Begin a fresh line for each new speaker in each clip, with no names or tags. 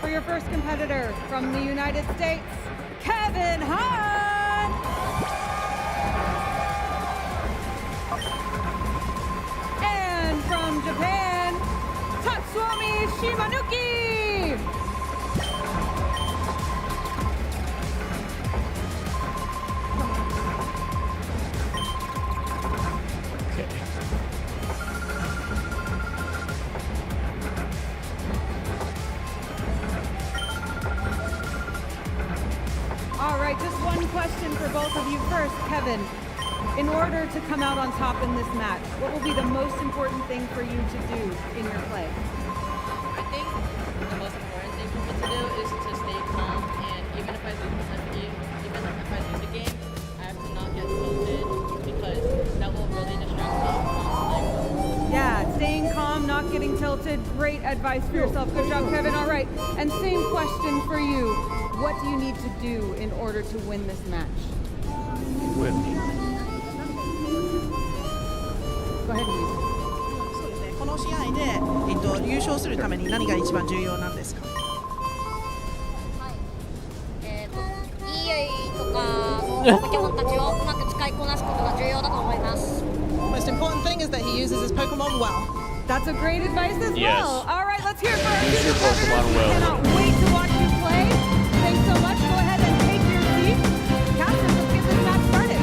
For your first competitor from the United States, Kevin Hahn. And from Japan, Tatsuomi Shimanuki. All right, just one question for both of you. First, Kevin, in order to come out on top in this match, what will be the most important thing for you to do in your play?
I think the most important thing for me to do is to stay calm, and even if I lose the game, I have to not get tilted because that will really distract me.
Yeah, staying calm, not getting tilted. Great advice for yourself. Good job, Kevin. All right, and same question for you. What do you need to do in order to win this match?
Win.
Go ahead, please.
そうですね。この試合で、優勝するために何が一番重要なんですか。
はい。EA とかのポケモンたちをうまく使いこなすことが重要だと思います。
Most important thing is that he uses his Pokemon well.
That's a great advice as
Yes.
well. All right, let's hear it for our
Use your
competitors.
Pokemon well.
Cannot wait to watch you play. Thanks so much. Go ahead and take your seat. Captain, let's get this match started.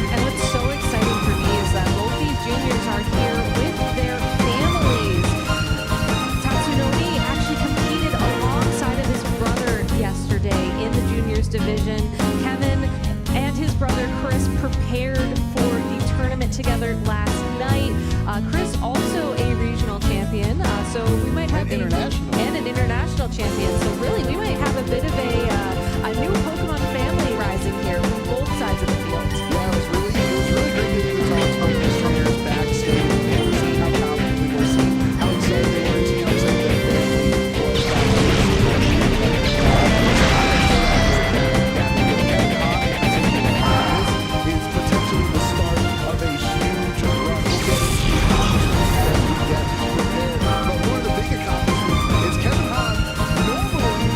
And what's so exciting for me is that both these juniors are here with their families. Tatsunori actually competed alongside of his brother yesterday in the juniors division. Kevin and his brother Chris prepared for the tournament together last night. Chris also a regional champion, so we might have an international champion. So really, we might have a bit of a new Pokemon family rising here from both sides of the field.
Yeah, it was really great to talk about these trainers back seeing and seeing how confident we were, seeing how excited they were, seeing how excited their family was. This is potentially the start of a huge run. We'll get into the accomplishments as we get prepared. But one of the big accomplishments is Kevin Hahn normally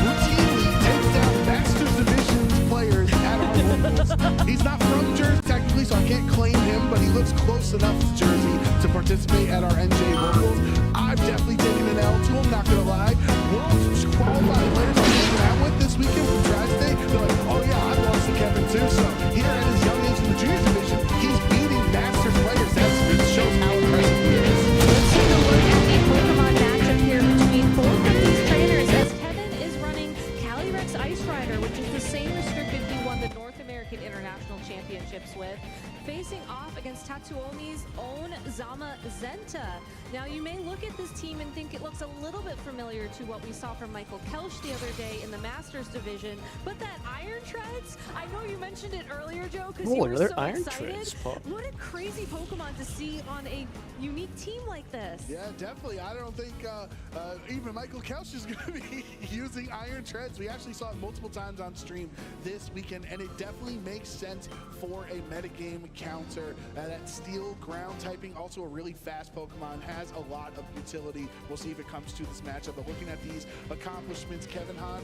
routinely takes down Masters Division's players at our locals. He's not from Jersey technically, so I can't claim him, but he lives close enough to Jersey to participate at our NJ locals. I've definitely taken an L to him, not gonna lie. World qualified players I'm hanging out with this weekend from Tri-State, they're like, oh yeah, I've lost to Kevin too. So here at his young age in the junior division, he's beating Masters players. That shows how impressive he is.
Let's take a look at the Pokemon matchup here between both of these trainers as Kevin is running Calyrex Ice Rider, which is the same restricted he won the North American International Championships with, facing off against Tatsuomi's own Zama Zenta. Now, you may look at this team and think it looks a little bit familiar to what we saw from Michael Kelsch the other day in the Masters division, but that Iron Treads, I know you mentioned it earlier, Joe, because you were so
Iron
excited.
Treads, Paul.
What a crazy Pokemon to see on a unique team like this.
Yeah, definitely. I don't think even Michael Kelsch is going to be using Iron Treads. We actually saw it multiple times on stream this weekend, and it definitely makes sense for a metagame counter. That Steel ground typing, also a really fast Pokemon, has a lot of utility. We'll see if it comes to this matchup. But looking at these accomplishments, Kevin Hahn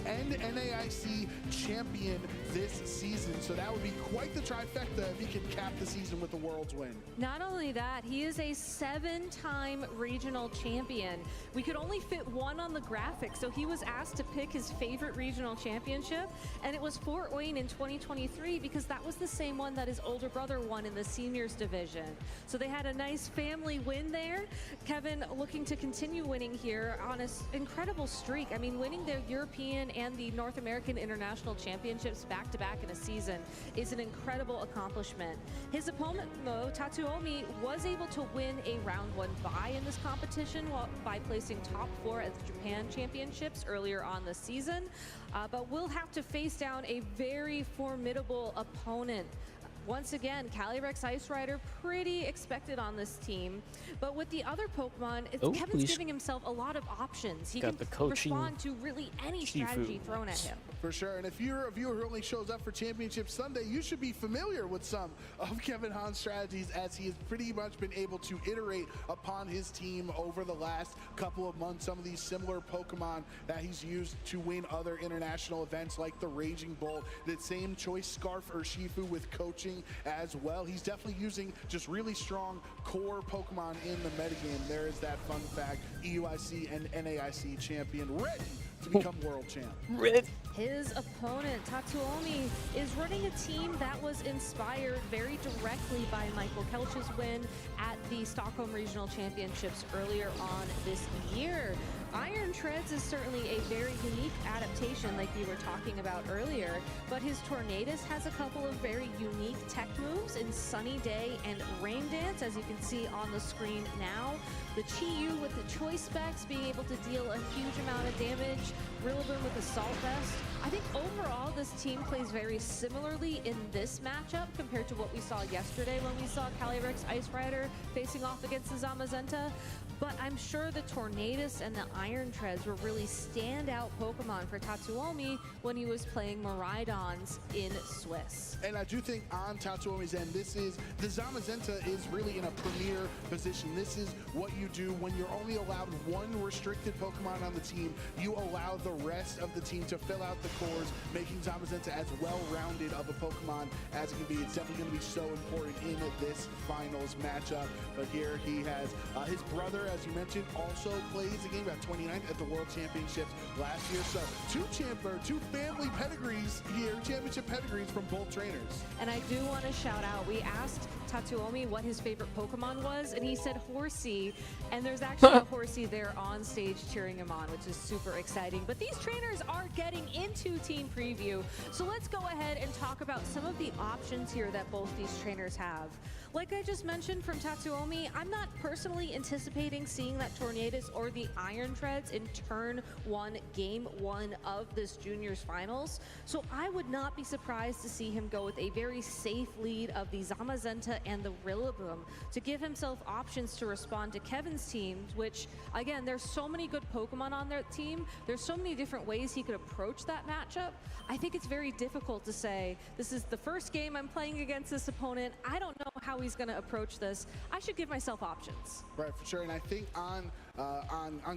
and NAIC champion this season. So that would be quite the trifecta if he can cap the season with the World's win.
Not only that, he is a 7-time regional champion. We could only fit one on the graphic, so he was asked to pick his favorite regional championship, and it was Fort Wayne in 2023 because that was the same one that his older brother won in the seniors division. So they had a nice family win there. Kevin looking to continue winning here on an incredible streak. I mean, winning the European and the North American International Championships back-to-back in a season is an incredible accomplishment. His opponent, though, Tatsuomi, was able to win a round 1 bye in this competition by placing top 4 at the Japan Championships earlier on the season, but will have to face down a very formidable opponent Once again, Calyrex Ice Rider pretty expected on this team, but with the other Pokemon, Kevin's giving himself a lot of options. He can respond to really any strategy thrown at him.
For sure, and if you're a viewer who only shows up for Championship Sunday, you should be familiar with some of Kevin Han's strategies, as he has pretty much been able to iterate upon his team over the last couple of months. Some of these similar Pokemon that he's used to win other international events like the Raging Bull, the same Choice Scarf Urshifu with coaching as well. He's definitely using just really strong core Pokemon in the metagame. There is that fun fact, EUIC and NAIC champion ready to become world champ.
His opponent, Tatsuomi, is running a team that was inspired very directly by Michael Kelch's win at the Stockholm Regional Championships earlier on this year. Iron Treads is certainly a very unique adaptation like you were talking about earlier, but his Tornadus has a couple of very unique tech moves in Sunny Day and Rain Dance, as you can see on the screen now. The Chi-Yu with the choice specs being able to deal a huge amount of damage, Rillaboom with the Salt Vest. I think overall this team plays very similarly in this matchup compared to what we saw yesterday when we saw Calyrex Ice Rider facing off against the Zamazenta. But I'm sure the Tornadus and the Iron Treads were really standout Pokemon for Tatsuomi when he was playing Miraidons in Swiss.
And I do think on Tatsuomi's end, the Zamazenta is really in a premier position. This is what you do when you're only allowed one restricted Pokemon on the team. You allow the rest of the team to fill out the cores, making Zamazenta as well-rounded of a Pokemon as it can be. It's definitely going to be so important in this finals matchup. But here he has his brother, as you mentioned, also plays the game, got 29th at the World Championships last year. So two family pedigrees here, championship pedigrees from both trainers.
And I do want to shout out, we asked Tatsuomi what his favorite Pokemon was, and he said Horsey, and there's actually a Horsey there on stage cheering him on, which is super exciting. But these trainers are getting into Team Preview, so let's go ahead and talk about some of the options here that both these trainers have. Like I just mentioned from Tatsuomi, I'm not personally anticipating seeing that Tornadus or the Iron Treads in turn 1, game 1 of this juniors finals. So I would not be surprised to see him go with a very safe lead of the Zamazenta and the Rillaboom to give himself options to respond to Kevin's team, which again, there's so many good Pokemon on their team. There's so many different ways he could approach that matchup. I think it's very difficult to say, this is the first game I'm playing against this opponent. I don't know how he's going to approach this. I should give myself options.
Right, for sure. And I think on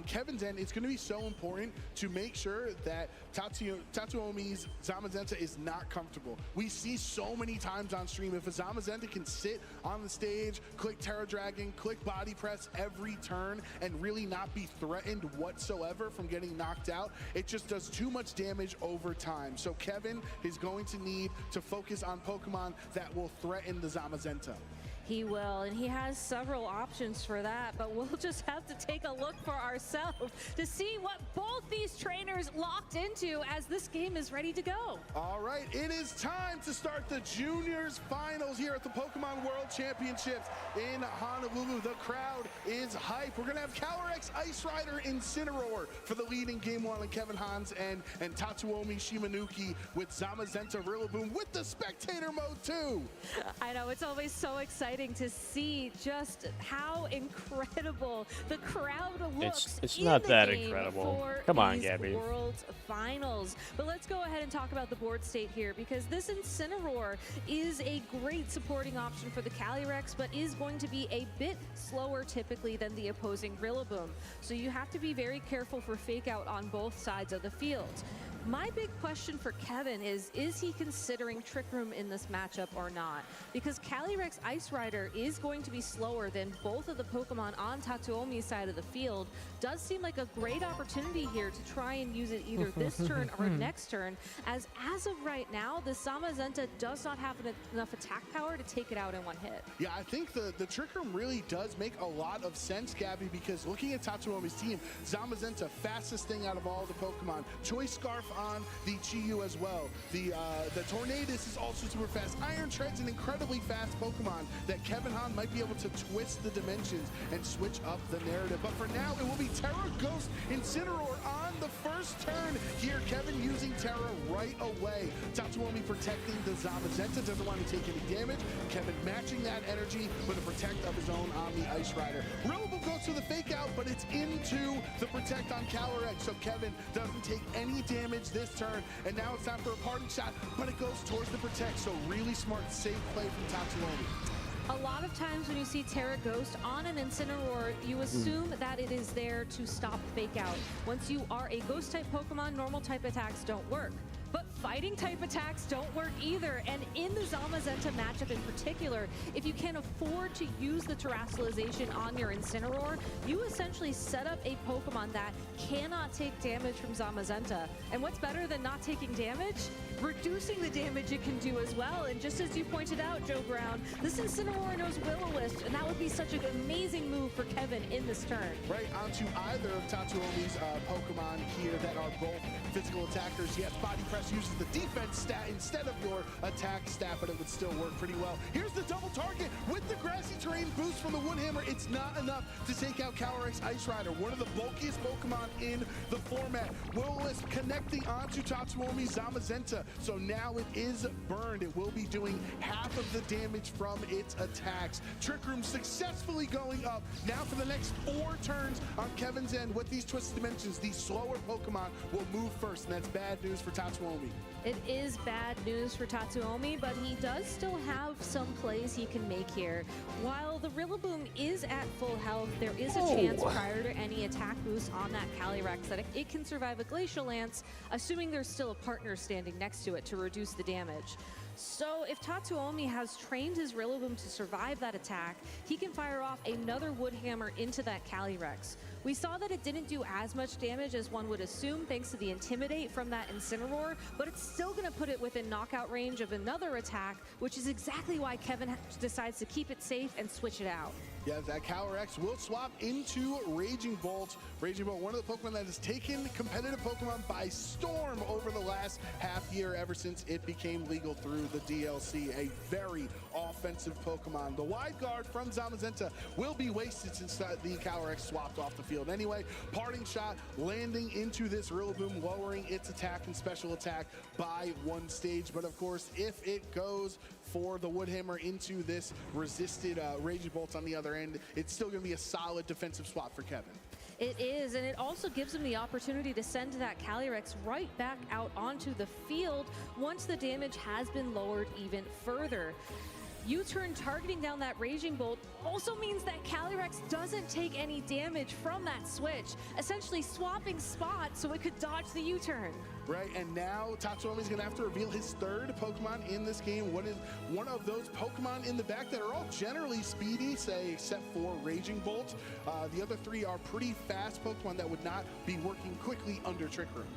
Kevin's end, it's going to be so important to make sure that Tatsuomi's Zamazenta is not comfortable. We see so many times on stream, if a Zamazenta can sit on the stage, click Terra Dragon, click Body Press every turn, and really not be threatened whatsoever from getting knocked out, it just does too much damage over time. So Kevin is going to need to focus on Pokemon that will threaten the Zamazenta.
He will, and he has several options for that, but we'll just have to take a look for ourselves to see what both these trainers locked into as this game is ready to go.
All right, it is time to start the juniors finals here at the Pokemon World Championships in Honolulu. The crowd is hype. We're gonna have Calyrex Ice Rider Incineroar for the lead in game 1 on Kevin Han's end, and Tatsuomi Shimanuki with Zamazenta Rillaboom with the spectator mode too.
I know, it's always so exciting to see just how incredible the crowd looks.
It's not that
game
incredible.
For
Come on,
these
Gabby.
World Finals. But let's go ahead and talk about the board state here, because this Incineroar is a great supporting option for the Calyrex, but is going to be a bit slower typically than the opposing Rillaboom. So you have to be very careful for fake out on both sides of the field. My big question for Kevin is he considering Trick Room in this matchup or not? Because Calyrex Ice Rider is going to be slower than both of the Pokemon on Tatsuomi's side of the field. Does seem like a great opportunity here to try and use it either this turn or next turn, as of right now, the Zamazenta does not have enough attack power to take it out in one hit.
Yeah, I think the Trick Room really does make a lot of sense, Gabby, because looking at Tatsuomi's team, Zamazenta, fastest thing out of all the Pokemon. Choice Scarf on the Chi-Yu as well. The Tornadus is also super fast. Iron Tread's an incredibly fast Pokemon that Kevin Han might be able to twist the dimensions and switch up the narrative. But for now, it will be Terra Ghost Incineroar on the first turn here. Kevin using Terra right away. Tatsuomi protecting the Zamazenta, doesn't want to take any damage. Kevin matching that energy with a protect of his own on the Ice Rider. Rillaboom goes for the fake out, but it's into the protect on Calyrex, so Kevin doesn't take any damage this turn. And now it's time for a parting shot, but it goes towards the protect, so really smart, safe play from Tatsuomi.
A lot of times when you see Terra Ghost on an Incineroar, you assume that it is there to stop fake out. Once you are a ghost type Pokemon, normal type attacks don't work. But fighting type attacks don't work either. And in the Zamazenta matchup in particular, if you can afford to use the Terastallization on your Incineroar, you essentially set up a Pokemon that cannot take damage from Zamazenta. And what's better than not taking damage? Reducing the damage it can do as well. And just as you pointed out, Joe Brown, this Incineroar knows Will-O-Wisp, and that would be such an amazing move for Kevin in this turn.
Right onto either of Tatsuomi's Pokemon here that are both physical attackers. Yes, Body Press uses the defense stat instead of your attack stat, but it would still work pretty well. Here's the double target with the Grassy Terrain boost from the Woodhammer. It's not enough to take out Calyrex Ice Rider, one of the bulkiest Pokemon in the format. Will-O-Wisp connecting onto Tatsuomi's Zamazenta, so now it is burned. It will be doing half of the damage from its attacks. Trick Room successfully going up. Now for the next 4 turns on Kevin's end with these Twisted Dimensions, the slower Pokemon will move first, and that's bad news for Tatsuomi.
It is bad news for Tatsuomi, but he does still have some plays he can make here. While the Rillaboom is at full health, there is a chance prior to any attack boost on that Calyrex that it can survive a Glacial Lance, assuming there's still a partner standing next to it to reduce the damage. So if Tatsuomi has trained his Rillaboom to survive that attack, he can fire off another Woodhammer into that Calyrex. We saw that it didn't do as much damage as one would assume thanks to the Intimidate from that Incineroar, but it's still going to put it within knockout range of another attack, which is exactly why Kevin decides to keep it safe and switch it out.
Yeah, that Calyrex will swap into Raging Bolt. Raging Bolt, one of the Pokemon that has taken competitive Pokemon by storm over the last half year, ever since it became legal through the DLC. A very offensive Pokemon. The Wide Guard from Zamazenta will be wasted since the Calyrex swapped off the field anyway. Parting shot landing into this Rillaboom, lowering its attack and special attack by 1 stage. But of course, if it goes for the Woodhammer into this resisted Raging Bolts on the other end, it's still going to be a solid defensive swap for Kevin.
It is, and it also gives him the opportunity to send that Calyrex right back out onto the field once the damage has been lowered even further. U-turn targeting down that Raging Bolt also means that Calyrex doesn't take any damage from that switch, essentially swapping spots so it could dodge the U-turn.
Right, and now Tatsuomi's gonna have to reveal his 3rd Pokemon in this game. What is one of those Pokemon in the back that are all generally speedy, say, except for Raging Bolt. The other 3 are pretty fast Pokemon that would not be working quickly under Trick Room.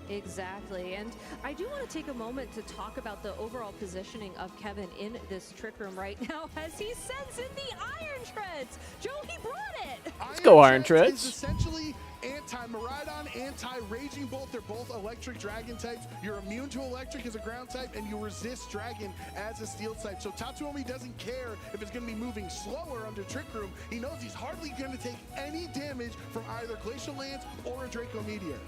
Exactly, and I do want to take a moment to talk about the overall positioning of Kevin in this Trick Room right now as he sends in the Iron Treads. Joe, he brought it!
Let's go, Iron Treads.
Is essentially anti-Miraidon, anti-Raging Bolt. They're both electric dragon types. You're immune to electric as a ground type, and you resist dragon as a steel type. So Tatsuomi doesn't care if it's going to be moving slower under Trick Room. He knows he's hardly going to take any damage from either Glacial Lance or a Draco Meteor.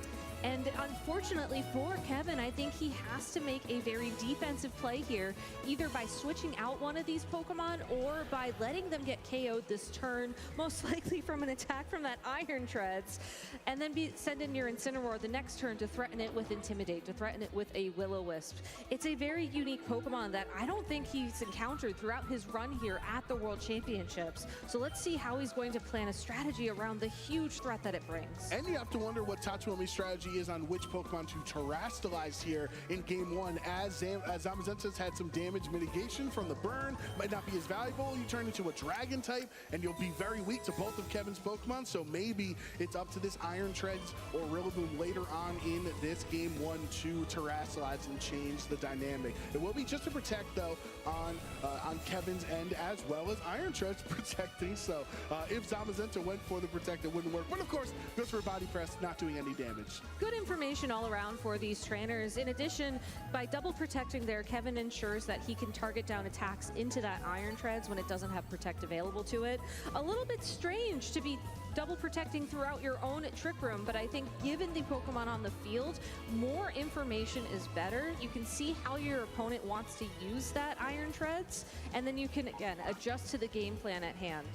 And unfortunately for Kevin, I think he has to make a very defensive play here, either by switching out one of these Pokemon or by letting them get KO'd this turn, most likely from an attack from that Iron Treads, and then send in your Incineroar the next turn to threaten it with Intimidate, to threaten it with a Will-O-Wisp. It's a very unique Pokemon that I don't think he's encountered throughout his run here at the World Championships. So let's see how he's going to plan a strategy around the huge threat that it brings.
And you have to wonder what Tatsuomi's strategy is on which Pokemon to Terastallize here in Game 1, as Zamazenta's had some damage mitigation from the burn, might not be as valuable. You turn into a Dragon type, and you'll be very weak to both of Kevin's Pokemon, so maybe it's up to this Iron Treads or Rillaboom later on in this Game 1 to Terastallize and change the dynamic. It will be just to protect, though, on Kevin's end, as well as Iron Treads protecting, so if Zamazenta went for the protect, it wouldn't work. But of course, goes for a Body Press, not doing any damage.
good information all around for these trainers. In addition, by double protecting there, Kevin ensures that he can target down attacks into that Iron Treads when it doesn't have protect available to it. A little bit strange to be double protecting throughout your own trick room, but I think given the Pokemon on the field, more information is better. You can see how your opponent wants to use that Iron Treads, and then you can, again, adjust to the game plan at hand.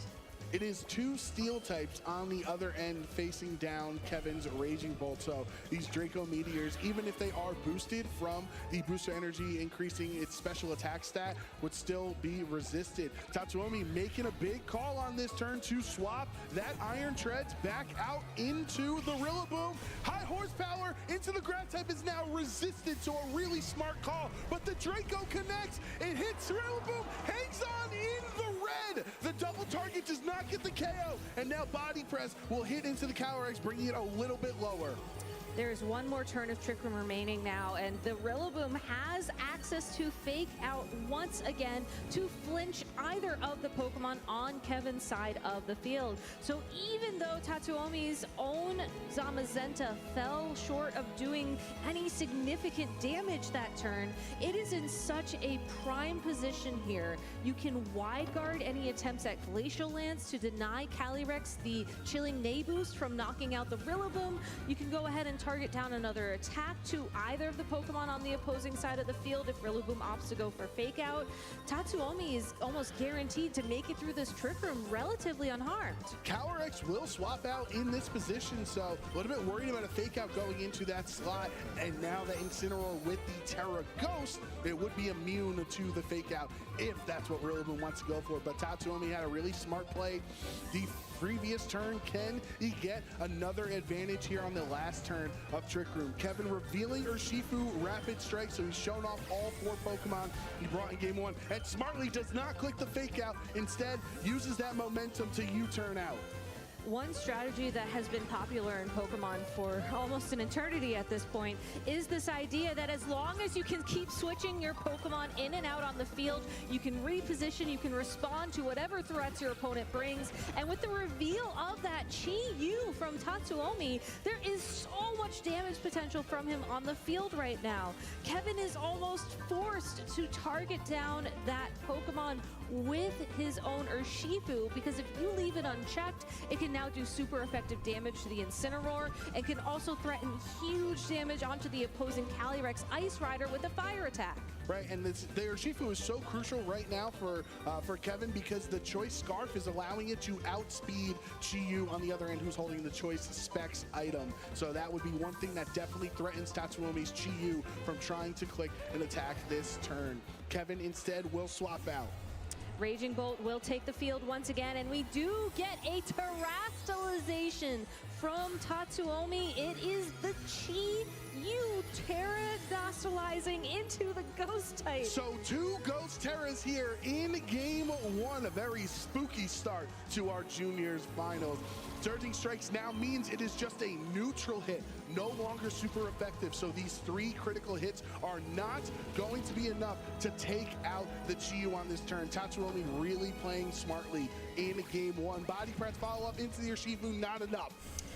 It is two steel types on the other end facing down Kevin's Raging Bolt. So these Draco Meteors, even if they are boosted from the booster energy increasing its special attack stat, would still be resisted. Tatsuomi making a big call on this turn to swap that Iron Treads back out into the Rillaboom. High horsepower into the ground type is now resisted, so a really smart call. But the Draco connects, it hits Rillaboom, hangs on in the red. The double target does not get the KO, and now Body Press will hit into the Calyrex, bringing it a little bit lower.
There's one more turn of Trick Room remaining now, and the Rillaboom has access to Fake Out once again to flinch either of the Pokemon on Kevin's side of the field. So even though Tatsuomi's own Zamazenta fell short of doing any significant damage that turn, it is in such a prime position here. You can wide guard any attempts at Glacial Lance to deny Calyrex the Chilling Neigh boost from knocking out the Rillaboom. You can go ahead and target down another attack to either of the Pokemon on the opposing side of the field if Rillaboom opts to go for Fake Out. Tatsuomi is almost guaranteed to make it through this Trick Room relatively unharmed.
Calyrex will swap out in this position, so a little bit worried about a Fake Out going into that slot. And now that Incineroar with the Terra Ghost, it would be immune to the Fake Out if that's what Rillaboom wants to go for. But Tatsuomi had a really smart play the previous turn. Can he get another advantage here on the last turn of Trick Room? Kevin revealing Urshifu Rapid Strike, so he's shown off all 4 Pokemon he brought in game 1, and smartly does not click the Fake Out, instead uses that momentum to U-turn out.
One strategy that has been popular in Pokemon for almost an eternity at this point is this idea that as long as you can keep switching your Pokemon in and out on the field, you can reposition, you can respond to whatever threats your opponent brings. And with the reveal of that Chi-Yu from Tatsuomi, there is so much damage potential from him on the field right now. Kevin is almost forced to target down that Pokemon with his own Urshifu, because if you leave it unchecked, it can now do super effective damage to the Incineroar and can also threaten huge damage onto the opposing Calyrex Ice Rider with a fire attack.
Right, and the Urshifu is so crucial right now for Kevin, because the Choice Scarf is allowing it to outspeed Chi-Yu on the other end, who's holding the Choice Specs item. So that would be one thing that definitely threatens Tatsuomi's Chi-Yu from trying to click and attack this turn. Kevin instead will swap out.
Raging Bolt will take the field once again, and we do get a Terastallization from Tatsuomi. It is the Chi-Yu Terastallizing into the Ghost type.
So 2 Ghost Terras here in game 1. A very spooky start to our Juniors finals. Surging Strikes now means it is just a neutral hit, no longer super effective. So these 3 critical hits are not going to be enough to take out the Chi-Yu on this turn. Tatsuomi really playing smartly in game 1. Body Press follow-up into the Urshifu, not enough.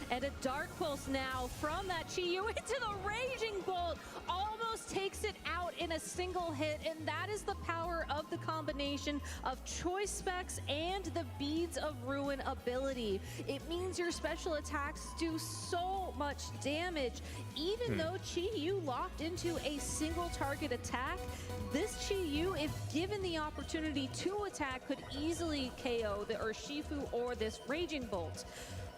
And a Dark Pulse now from that Chi-Yu into the Raging Bolt. Almost takes it out in a single hit, and that is the power of the combination of Choice Specs and the Beads of Ruin ability. It means your special attacks do so much damage. Even though Chi-Yu locked into a single target attack, this Chi-Yu, if given the opportunity to attack, could easily KO the Urshifu or this Raging Bolt.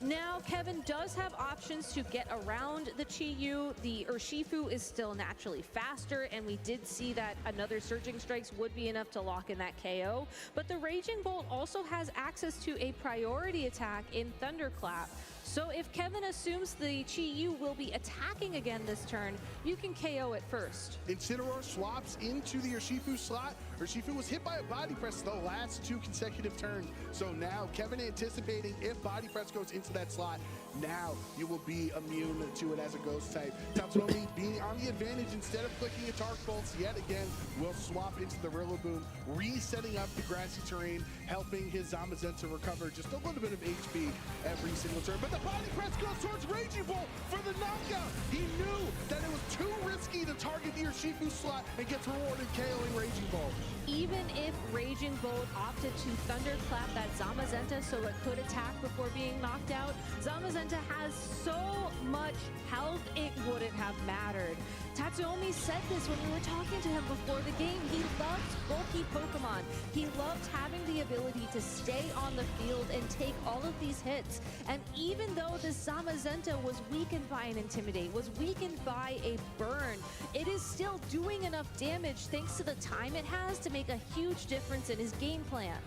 Now, Kevin does have options to get around the Chi-Yu. The Urshifu is still naturally faster, and we did see that another Surging Strikes would be enough to lock in that KO. But the Raging Bolt also has access to a priority attack in Thunderclap. So if Kevin assumes the Chi-Yu will be attacking again this turn, you can KO it first.
Incineroar swaps into the Urshifu slot. Urshifu was hit by a body press the last 2 consecutive turns. So now Kevin anticipating if body press goes into that slot, now you will be immune to it as a ghost type. Tatsuomi being on the advantage instead of clicking a Tark Pulse yet again will swap into the Rillaboom, resetting up the grassy terrain, helping his Zamazenta recover just a little bit of HP every single turn. But the body press goes towards Raging Bolt for the knockout. He knew that it was too risky to target the Urshifu slot and gets rewarded KOing Raging Bolt.
Even if Raging Bolt opted to thunderclap that Zamazenta so it could attack before being knocked out, Zamazenta has so much health it wouldn't have mattered. Tatsuomi said this when we were talking to him before the game. He loves bulky Pokemon. He loved having the ability to stay on the field and take all of these hits. And even though the Zamazenta was weakened by an Intimidate, was weakened by a burn, it is still doing enough damage thanks to the time it has to make a huge difference in his game plan.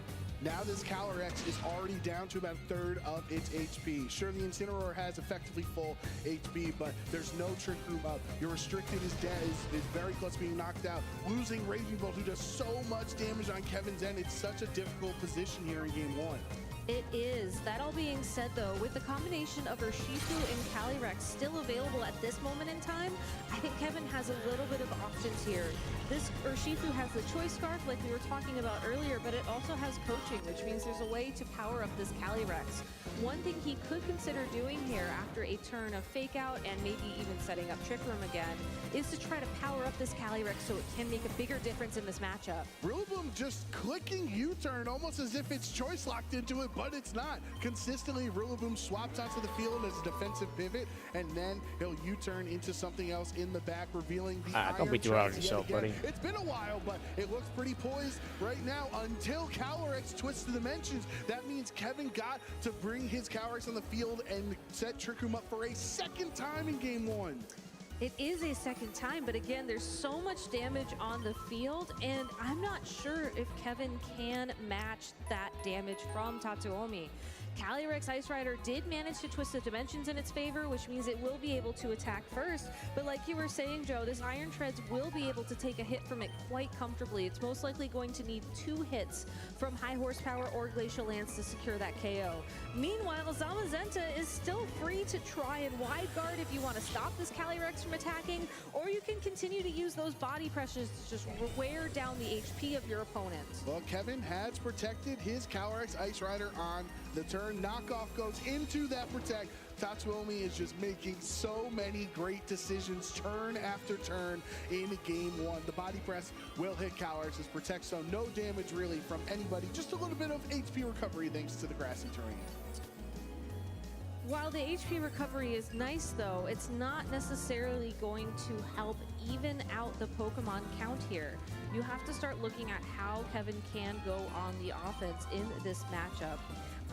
Now this Calyrex is already down to about a third of its HP. Sure, the Incineroar has effectively full HP, but there's no Trick Room up. Your Restricted is dead, is very close to being knocked out. Losing Raging Bolt, who does so much damage on Kevin's end, it's such a difficult position here in Game 1.
It is. That all being said, though, with the combination of Urshifu and Calyrex still available at this moment in time, I think Kevin has a little bit of options here. This Urshifu has the Choice Scarf, like we were talking about earlier, but it also has Coaching, which means there's a way to power up this Calyrex. One thing he could consider doing here after a turn of Fake Out and maybe even setting up Trick Room again is to try to power up this Calyrex so it can make a bigger difference in this matchup.
Rillaboom just clicking U-turn almost as if it's choice locked into it, but it's not. Consistently, Rillaboom swaps onto the field as a defensive pivot, and then he'll U-turn into something else in the back, revealing the Iron
don't be too hard on
Treads
yourself,
yet again.
buddy.
It's been a while, but it looks pretty poised right now until Calyrex twists the dimensions. That means Kevin got to bring his Calyrex on the field and set Trick Room up for a second time in Game 1.
It is a second time, but again, there's so much damage on the field, and I'm not sure if Kevin can match that damage from Tatsuomi. Calyrex Ice Rider did manage to twist the dimensions in its favor, which means it will be able to attack first. But like you were saying, Joe, this Iron Treads will be able to take a hit from it quite comfortably. It's most likely going to need 2 hits from High Horsepower or Glacial Lance to secure that KO. Meanwhile, Zamazenta is still free to try and wide guard if you want to stop this Calyrex from attacking, or you can continue to use those body pressures to just wear down the HP of your opponent.
Well, Kevin has protected his Calyrex Ice Rider on the turn. Knockoff goes into that protect. Tatsuomi is just making so many great decisions turn after turn in Game 1. The body press will hit Calyrex as protect, so no damage really from anybody. Just a little bit of HP recovery thanks to the grassy terrain.
While the HP recovery is nice, though, it's not necessarily going to help even out the Pokemon count here. You have to start looking at how Kevin can go on the offense in this matchup.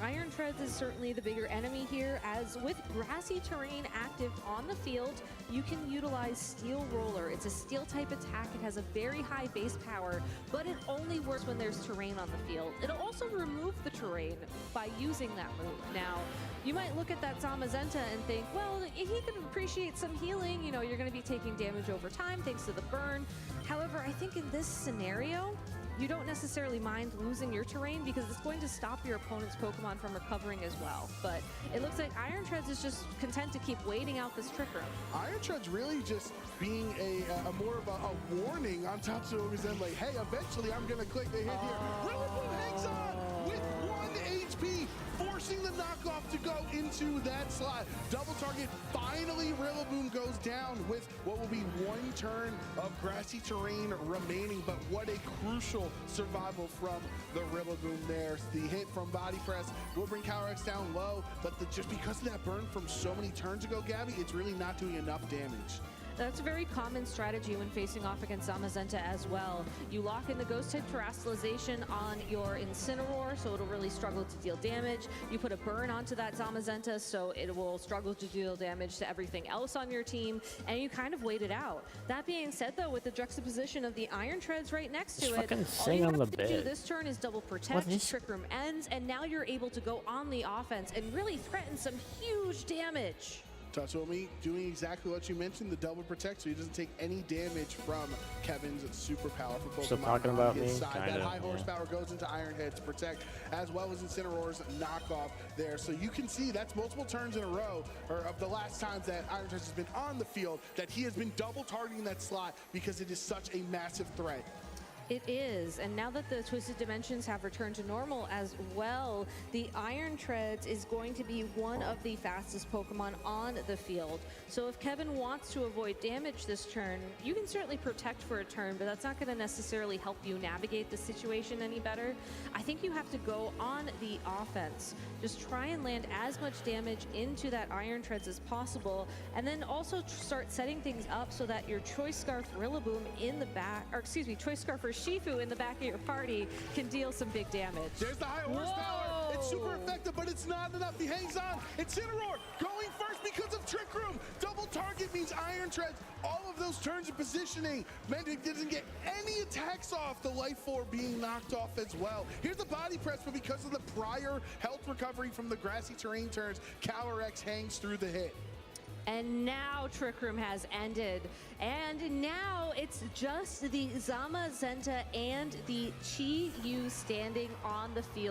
Iron Treads is certainly the bigger enemy here, as with grassy terrain active on the field, you can utilize Steel Roller. It's a steel type attack. It has a very high base power, but it only works when there's terrain on the field. It'll also remove the terrain by using that move. Now, you might look at that Zamazenta and think, well, he could appreciate some healing. You know, you're going to be taking damage over time thanks to the burn. However, I think in this scenario, you don't necessarily mind losing your terrain because it's going to stop your opponent's Pokemon from recovering as well. But it looks like Iron Treads is just content to keep waiting out this Trick Room.
Iron Treads really just being a more of a warning on Tatsuomi's end, like, hey, eventually I'm going to click the hit here. Rillaboom hangs on with 1 HP, forcing the knockoff to go into that slot. Double target, finally Rillaboom goes down with what will be 1 turn of grassy terrain remaining, but what a crucial survival from the Rillaboom there. The hit from Body Press will bring Calyrex down low, but just because of that burn from so many turns ago, Gabby, it's really not doing enough damage.
That's a very common strategy when facing off against Zamazenta as well. You lock in the Ghost type Terrestrialization on your Incineroar, so it'll really struggle to deal damage. You put a burn onto that Zamazenta, so it will struggle to deal damage to everything else on your team, and you kind of wait it out. That being said, though, with the juxtaposition of the Iron Treads right next to it, all you have to do this turn is double protect, Trick Room ends, and now you're able to go on the offense and really threaten some huge damage.
Tatsuomi doing exactly what you mentioned, the double protect, so he doesn't take any damage from Kevin's super powerful Pokemon
Still talking
on
about
his
me?
side.
Kinda,
That high
yeah.
horsepower goes into Iron Head to protect, as well as Incineroar's knockoff there. So you can see that's multiple turns in a row, or of the last times that Iron Treads has been on the field, that he has been double targeting that slot because it is such a massive threat.
It is, and now that the Twisted Dimensions have returned to normal as well, the Iron Treads is going to be one of the fastest Pokemon on the field. So if Kevin wants to avoid damage this turn, you can certainly protect for a turn, but that's not going to necessarily help you navigate the situation any better. I think you have to go on the offense. Just try and land as much damage into that Iron Treads as possible, and then also start setting things up so that your Choice Scarf Rillaboom in the back, or excuse me, Choice Scarf or Shifu in the back of your party can deal some big damage.
There's the high horsepower.
Whoa.
It's super effective, but it's not enough. He hangs on. Incineroar going first because of Trick Room. Double target means Iron Treads. All of those turns of positioning meant it doesn't get any attacks off. The Life 4 being knocked off as well. Here's the body press, but because of the prior health recovery from the grassy terrain turns, Calyrex hangs through the hit.
And now Trick Room has ended. And now it's just the Zamazenta and the Chi-Yu standing on the field.